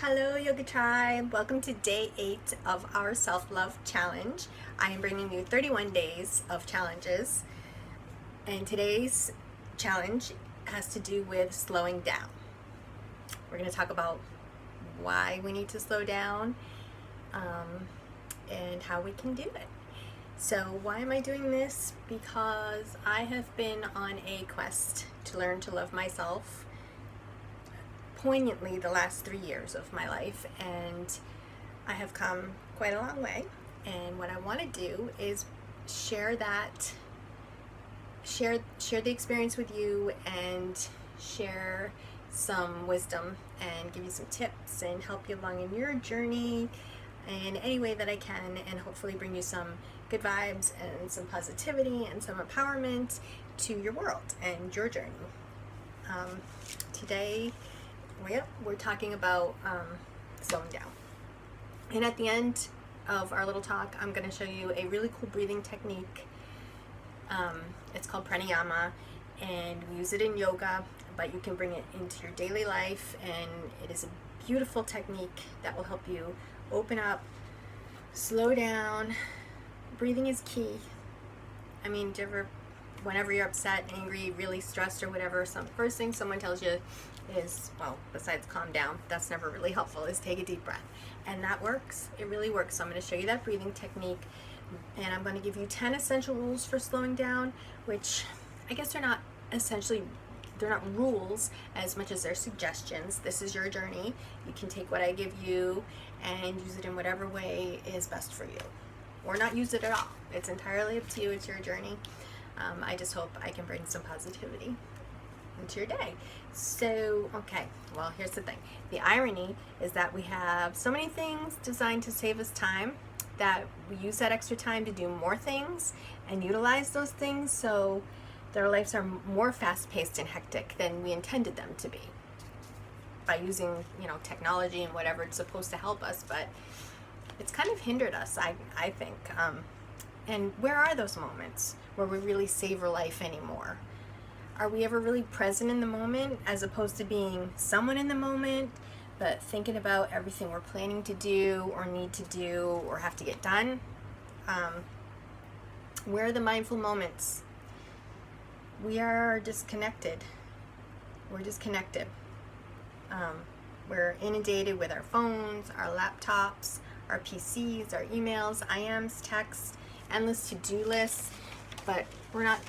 Hello Yoga Tribe, welcome to day 8 of our self-love challenge. I am bringing you 31 days of challenges, and today's challenge has to do with slowing down. We're going to talk about why we need to slow down and how we can do it. So why am I doing this? Because I have been on a quest to learn to love myself poignantly the last 3 years of my life, and I have come quite a long way. And what I want to do is share the experience with you, and share some wisdom and give you some tips and help you along in your journey in any way that I can, and hopefully bring you some good vibes and some positivity and some empowerment to your world and your journey. Today we're talking about slowing down. And at the end of our little talk, I'm going to show you a really cool breathing technique. It's called pranayama, and we use it in yoga, but you can bring it into your daily life, and it is a beautiful technique that will help you open up, slow down. Breathing is key. I mean, whenever you're upset, angry, really stressed or whatever, first thing someone tells you is, well, besides calm down, that's never really helpful, is take a deep breath. And that works. It really works. So I'm going to show you that breathing technique, and I'm going to give you 10 essential rules for slowing down, which I guess they're not rules as much as they're suggestions. This is your journey. You can take what I give you and use it in whatever way is best for you, or not use it at all. It's entirely up to you. It's your journey. I just hope I can bring some positivity into your day. So, okay, well, here's the thing. The irony is that we have so many things designed to save us time that we use that extra time to do more things and utilize those things, so that our lives are more fast-paced and hectic than we intended them to be, by using, technology and whatever it's supposed to help us, but it's kind of hindered us, I think. And where are those moments where we really savor life anymore? Are we ever really present in the moment, as opposed to being someone in the moment, but thinking about everything we're planning to do or need to do or have to get done? Where are the mindful moments? We are disconnected. We're disconnected. We're inundated with our phones, our laptops, our PCs, our emails, IMs, texts, endless to-do lists, but we're not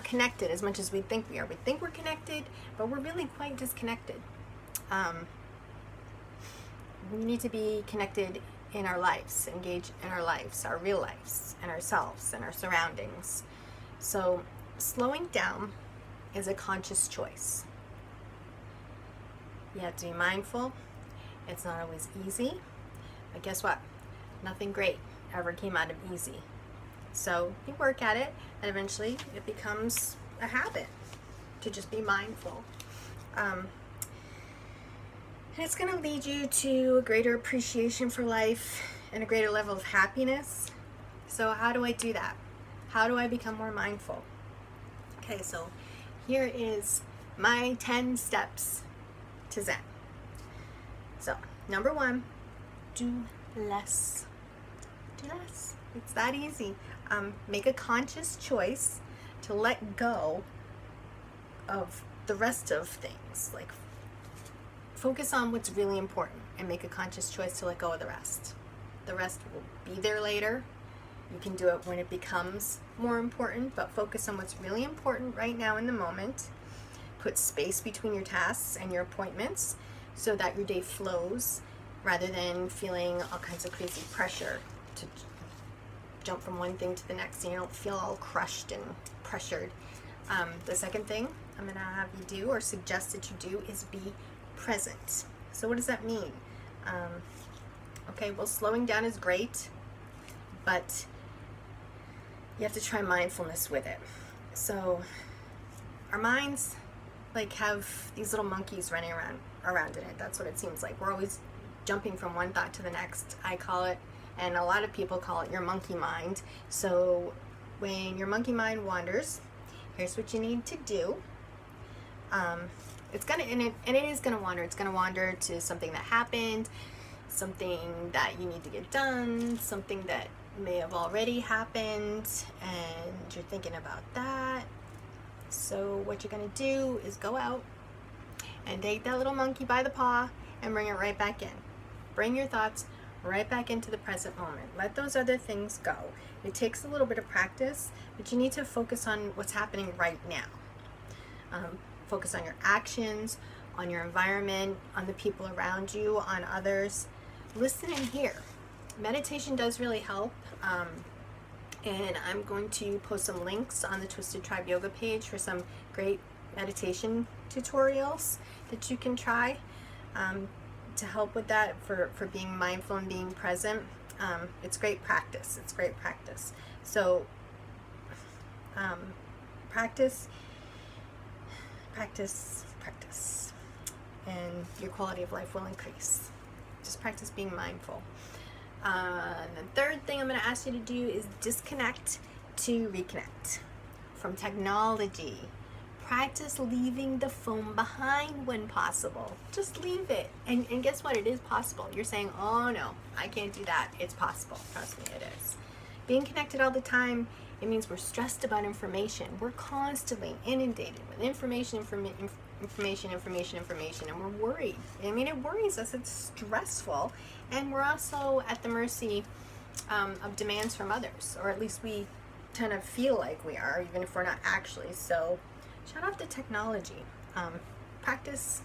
connected as much as we think we are. We think we're connected, but we're really quite disconnected. We need to be connected in our lives, engaged in our lives, our real lives, and ourselves and our surroundings. So slowing down is a conscious choice. You have to be mindful. It's not always easy, but guess what? Nothing great ever came out of easy. So you work at it, and eventually it becomes a habit to just be mindful. And it's going to lead you to a greater appreciation for life and a greater level of happiness. So how do I do that? How do I become more mindful? Okay, so here is my 10 steps to Zen. So, number 1, do less. Do less. It's that easy. Make a conscious choice to let go of the rest of things. Like, focus on what's really important and make a conscious choice to let go of the rest. The rest will be there later. You can do it when it becomes more important, but focus on what's really important right now in the moment. Put space between your tasks and your appointments so that your day flows, rather than feeling all kinds of crazy pressure to jump from one thing to the next, and you don't feel all crushed and pressured. The second thing I'm going to have you do, or suggest that you do, is be present. So what does that mean? Okay, well, slowing down is great, but you have to try mindfulness with it. So our minds have these little monkeys running around in it. That's what it seems like. We're always jumping from one thought to the next, I call it, and a lot of people call it your monkey mind. So when your monkey mind wanders, here's what you need to do. It's gonna, and it is gonna wander. It's gonna wander to something that happened, something that you need to get done, something that may have already happened, and you're thinking about that. So what you're gonna do is go out and take that little monkey by the paw and bring it right back in. Bring your thoughts right back into the present moment. Let those other things go. It takes a little bit of practice, but you need to focus on what's happening right now. Focus on your actions, on your environment, on the people around you, on others. Listen and hear. Meditation does really help. And I'm going to post some links on the Twisted Tribe Yoga page for some great meditation tutorials that you can try to help with that, for being mindful and being present. It's great practice. It's great practice. So practice, and your quality of life will increase. Just practice being mindful. The third thing I'm going to ask you to do is disconnect to reconnect from technology. Practice leaving the phone behind when possible. Just leave it. And guess what? It is possible. You're saying, oh no, I can't do that. It's possible. Trust me, it is. Being connected all the time, it means we're stressed about information. We're constantly inundated with information, and we're worried. I mean, it worries us. It's stressful. And we're also at the mercy of demands from others, or at least we kind of feel like we are, even if we're not actually. So shut off the technology. Practice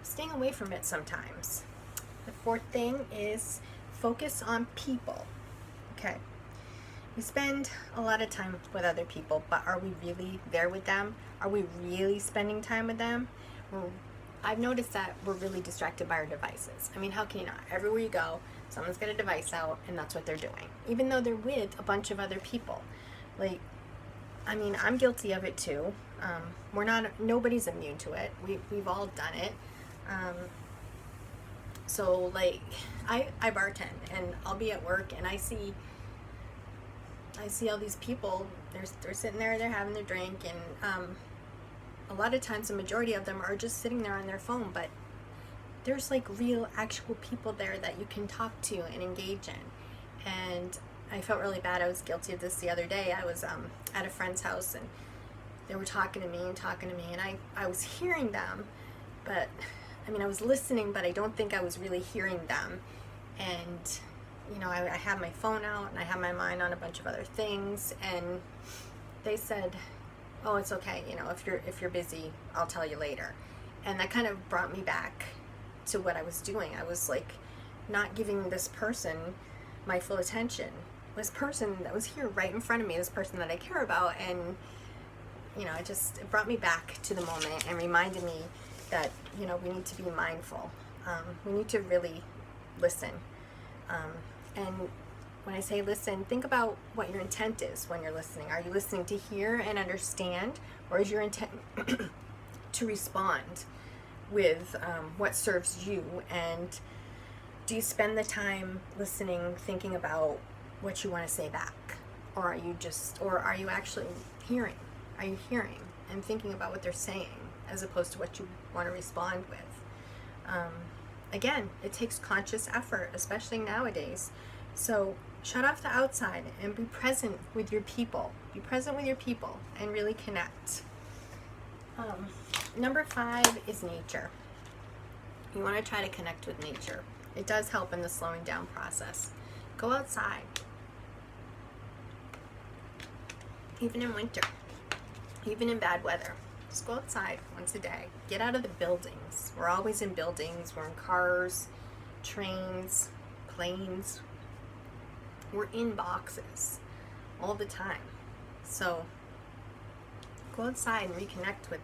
staying away from it sometimes. The fourth thing is focus on people. Okay. We spend a lot of time with other people, but are we really there with them? Are we really spending time with them? I've noticed that we're really distracted by our devices. I mean, how can you not? Everywhere you go, someone's got a device out, and that's what they're doing, even though they're with a bunch of other people. Like, I mean, I'm guilty of it too. Nobody's immune to it. We've all done it. So like, I bartend, and I'll be at work, and I see all these people. They're sitting there, they're having their drink, and a lot of times the majority of them are just sitting there on their phone, but there's like real actual people there that you can talk to and engage in. And I felt really bad. I was guilty of this the other day. I was at a friend's house, and they were talking to me, and I was hearing them, but I mean, I was listening, but I don't think I was really hearing them. And you know, I had my phone out, and I had my mind on a bunch of other things, and they said, oh, it's okay, you know, if you're busy, I'll tell you later. And that kind of brought me back to what I was doing. I was like not giving this person my full attention. This person that was here right in front of me, this person that I care about, and you know, it brought me back to the moment and reminded me that, you know, we need to be mindful. We need to really listen. And when I say listen, think about what your intent is when you're listening. Are you listening to hear and understand, or is your intent to respond with what serves you? And do you spend the time listening, thinking about what you want to say back? Or are you actually hearing? Are you hearing and thinking about what they're saying as opposed to what you want to respond with? Again, it takes conscious effort, especially nowadays. So shut off the outside and be present with your people. Be present with your people and really connect. Number 5 is nature. You want to try to connect with nature. It does help in the slowing down process. Go outside. Even in winter. Even in bad weather. Just go outside once a day. Get out of the buildings. We're always in buildings. We're in cars, trains, planes. We're in boxes all the time. So go outside and reconnect with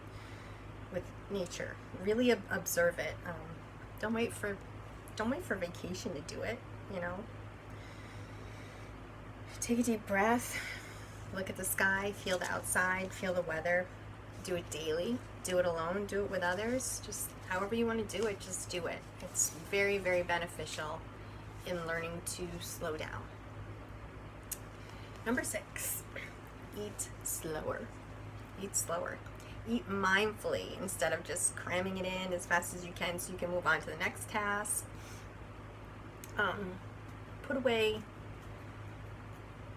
nature. Really observe it. Don't wait for vacation to do it, you know. Take a deep breath. Look at the sky, feel the outside, feel the weather. Do it daily. Do it alone. Do it with others. Just however you want to do it, just do it. It's very, very beneficial in learning to slow down. Number 6, eat slower. Eat slower. Eat mindfully instead of just cramming it in as fast as you can so you can move on to the next task. Put away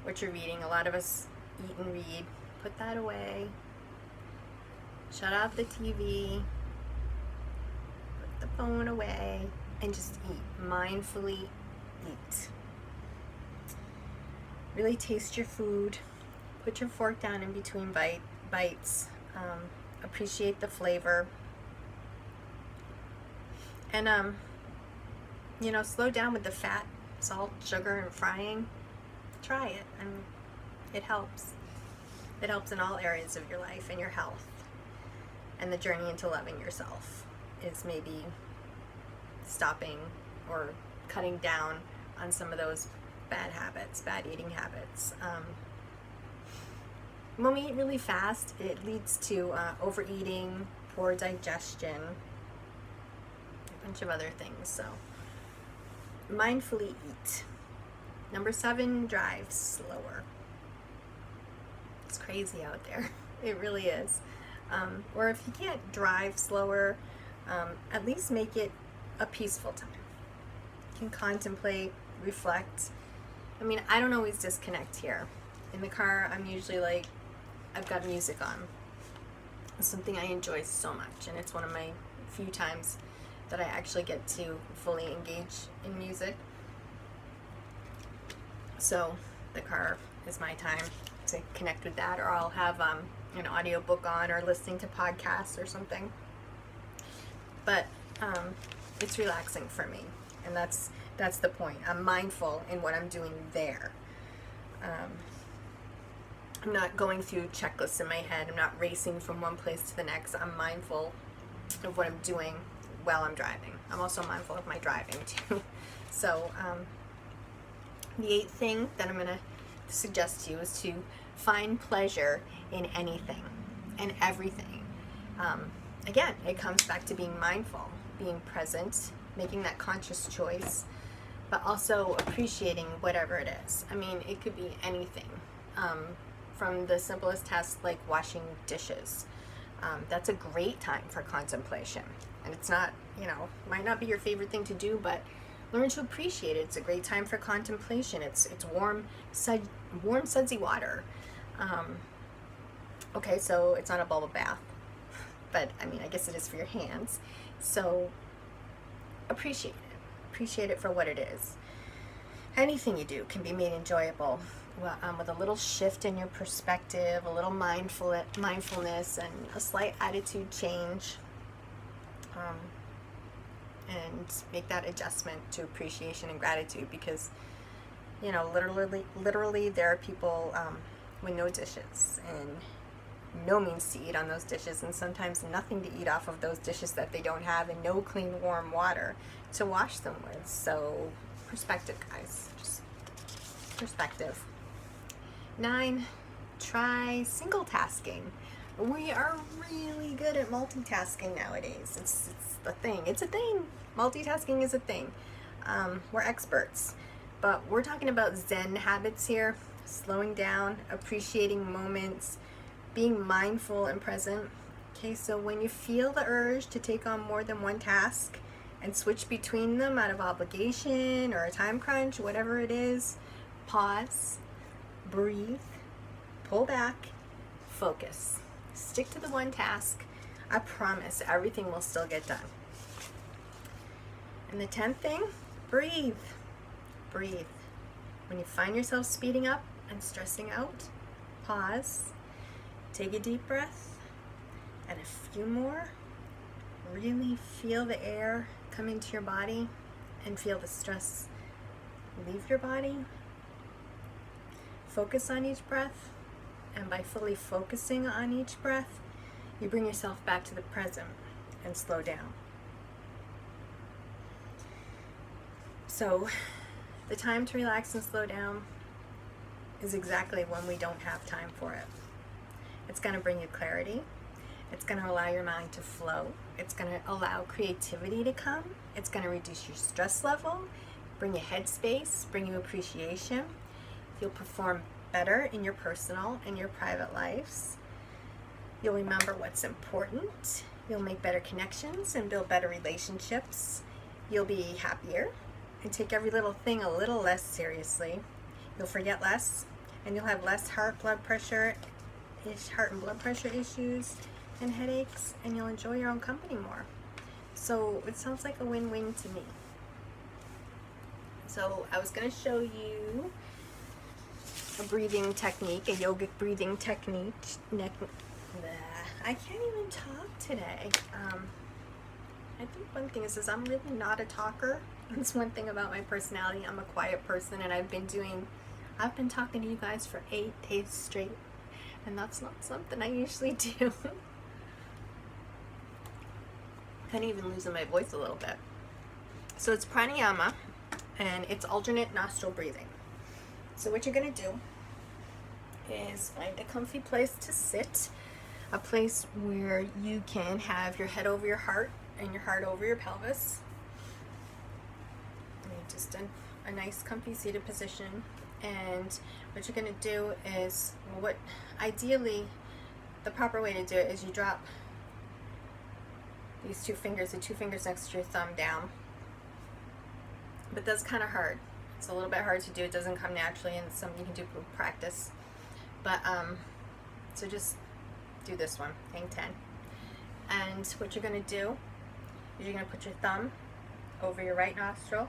what you're reading. A lot of us eat and read. Put that away. Shut off the TV. Put the phone away and just eat. Mindfully eat. Really taste your food. Put your fork down in between bites. Appreciate the flavor. And, slow down with the fat, salt, sugar, and frying. Try it. It helps. It helps in all areas of your life and your health. And the journey into loving yourself is maybe stopping or cutting down on some of those bad habits, bad eating habits. When we eat really fast, it leads to overeating, poor digestion, a bunch of other things. So, mindfully eat. Number 7, drive slower. It's crazy out there. It really is. Or if you can't drive slower, at least make it a peaceful time. You can contemplate, reflect. I mean, I don't always disconnect here. In the car, I'm usually like, I've got music on. It's something I enjoy so much, and it's one of my few times that I actually get to fully engage in music. So the car is my time to connect with that, or I'll have an audiobook on or listening to podcasts or something. But it's relaxing for me, and that's the point. I'm mindful in what I'm doing there. I'm not going through checklists in my head. I'm not racing from one place to the next. I'm mindful of what I'm doing while I'm driving. I'm also mindful of my driving too. So the 8th thing that I'm going to suggest to you is to find pleasure in anything and everything. Again, it comes back to being mindful, being present, making that conscious choice, but also appreciating whatever it is. I mean, it could be anything. From the simplest task like washing dishes. That's a great time for contemplation. And it's not, might not be your favorite thing to do, but learn to appreciate it. It's a great time for contemplation. It's warm, sudsy water. Okay, so it's not a bubble bath, but I mean, I guess it is for your hands. So appreciate it. Appreciate it for what it is. Anything you do can be made enjoyable with a little shift in your perspective, a little mindfulness, and a slight attitude change. And make that adjustment to appreciation and gratitude, because literally there are people with no dishes and no means to eat on those dishes, and sometimes nothing to eat off of those dishes that they don't have, and no clean warm water to wash them with. So perspective, guys, just perspective. 9, try single tasking. We are really good at multitasking nowadays. It's the thing. It's a thing. Multitasking is a thing. We're experts. But we're talking about Zen habits here. Slowing down, appreciating moments, being mindful and present. Okay, so when you feel the urge to take on more than one task and switch between them out of obligation or a time crunch, whatever it is, pause, breathe, pull back, focus. Stick to the one task. I promise everything will still get done. And the 10th thing, breathe. Breathe. When you find yourself speeding up and stressing out, pause, take a deep breath, and a few more. Really feel the air come into your body and feel the stress leave your body. Focus on each breath, and by fully focusing on each breath, you bring yourself back to the present and slow down. So, the time to relax and slow down is exactly when we don't have time for it. It's going to bring you clarity. It's going to allow your mind to flow. It's going to allow creativity to come. It's going to reduce your stress level, bring you headspace, bring you appreciation. You'll perform better in your personal and your private lives. You'll remember what's important. You'll make better connections and build better relationships. You'll be happier and take every little thing a little less seriously. You'll forget less, and you'll have less heart and blood pressure issues and headaches, and you'll enjoy your own company more. So it sounds like a win-win to me. So I was going to show you a breathing technique, a yogic breathing technique. I can't even talk today. I think one thing is I'm really not a talker. That's one thing about my personality. I'm a quiet person, and I've been talking to you guys for 8 days straight, and that's not something I usually do. Kind of even losing my voice a little bit. So it's pranayama, and it's alternate nostril breathing. So what you're going to do is find a comfy place to sit, a place where you can have your head over your heart and your heart over your pelvis. And just a nice comfy seated position. And what you're going to do is, ideally the proper way to do it is you drop these the two fingers next to your thumb down. But that's kind of hard. It's a little bit hard to do. It doesn't come naturally, and it's something you can do with practice. But so just do this one, hang 10. And what you're going to do is you're going to put your thumb over your right nostril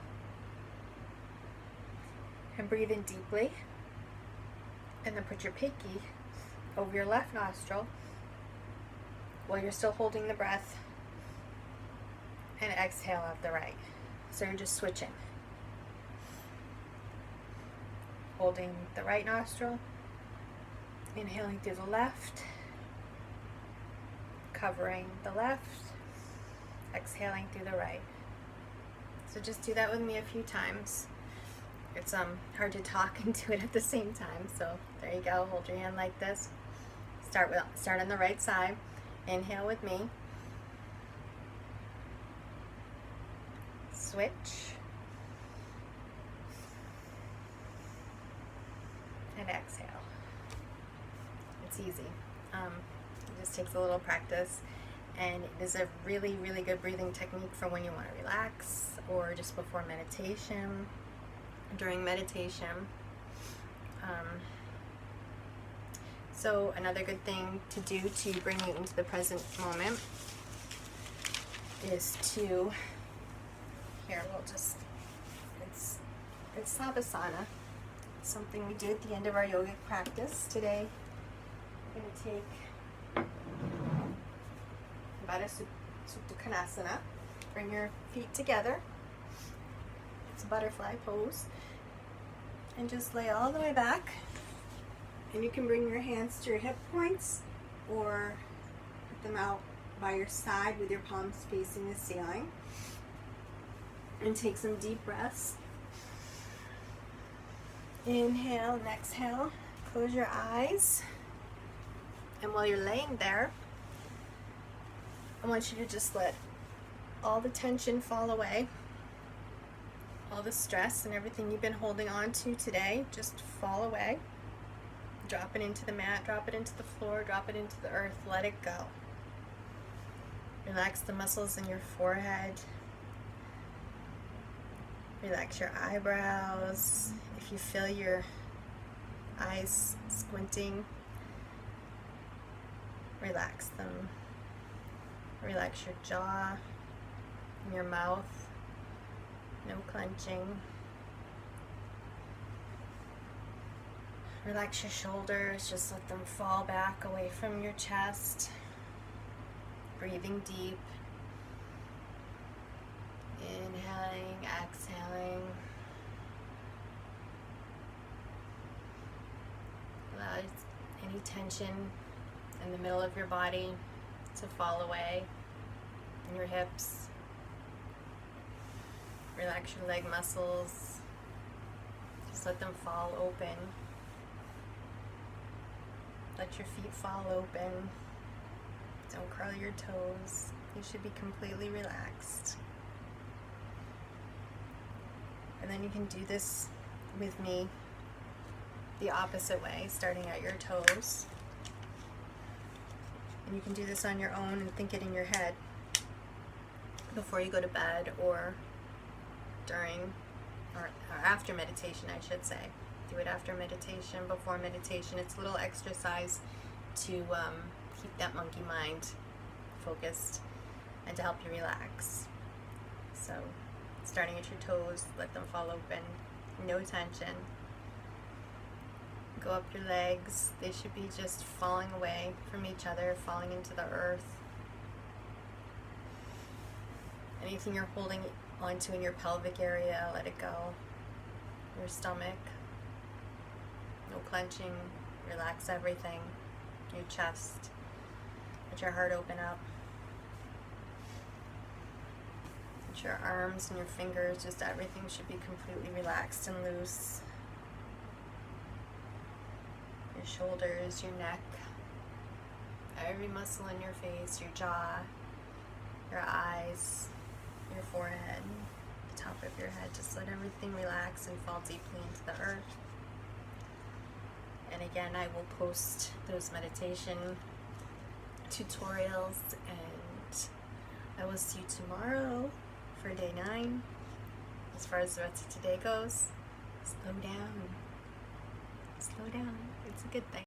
and breathe in deeply, and then put your pinky over your left nostril while you're still holding the breath, and exhale out the right. So you're just switching. Holding the right nostril, inhaling through the left, covering the left, exhaling through the right. So just do that with me a few times. It's hard to talk and do it at the same time. So there you go. Hold your hand like this. Start on the right side. Inhale with me. Switch. And exhale. It's easy. It just takes a little practice, and it is a really, really good breathing technique for when you want to relax, or just before meditation, during meditation. So another good thing to do to bring you into the present moment is to, it's Savasana. It's something we do at the end of our yogic practice. Today we're going to take Baddha Supta Konasana. Bring your feet together. It's a butterfly pose. And just lay all the way back. And you can bring your hands to your hip points, or put them out by your side with your palms facing the ceiling. And take some deep breaths. Inhale and exhale. Close your eyes. And while you're laying there, I want you to just let all the tension fall away. All the stress and everything you've been holding on to today just fall away. Drop it into the mat, drop it into the floor, drop it into the earth. Let it go. Relax the muscles in your forehead. Relax your eyebrows. If you feel your eyes squinting, relax them. Relax your jaw and your mouth. No clenching. Relax your shoulders. Just let them fall back away from your chest. Breathing deep. Inhaling, exhaling. Allow any tension in the middle of your body to fall away, in your hips. Relax your leg muscles. Just let them fall open. Let your feet fall open. Don't curl your toes. You should be completely relaxed. And then you can do this with me the opposite way, starting at your toes. And you can do this on your own and think it in your head before you go to bed, or during or after meditation, I should say. Do it after meditation, before meditation. It's a little exercise to keep that monkey mind focused and to help you relax. So, starting at your toes, let them fall open, no tension. Go up your legs. They should be just falling away from each other, falling into the earth. Anything you're holding onto in your pelvic area, let it go. Your stomach, no clenching, relax everything. Your chest, let your heart open up. Let your arms and your fingers, just everything should be completely relaxed and loose. Your shoulders, your neck, every muscle in your face, your jaw, your eyes, your forehead, the top of your head. Just let everything relax and fall deeply into the earth. And again, I will post those meditation tutorials, and I will see you tomorrow for day 9. As far as the rest of today goes, slow down. Slow down. It's a good thing.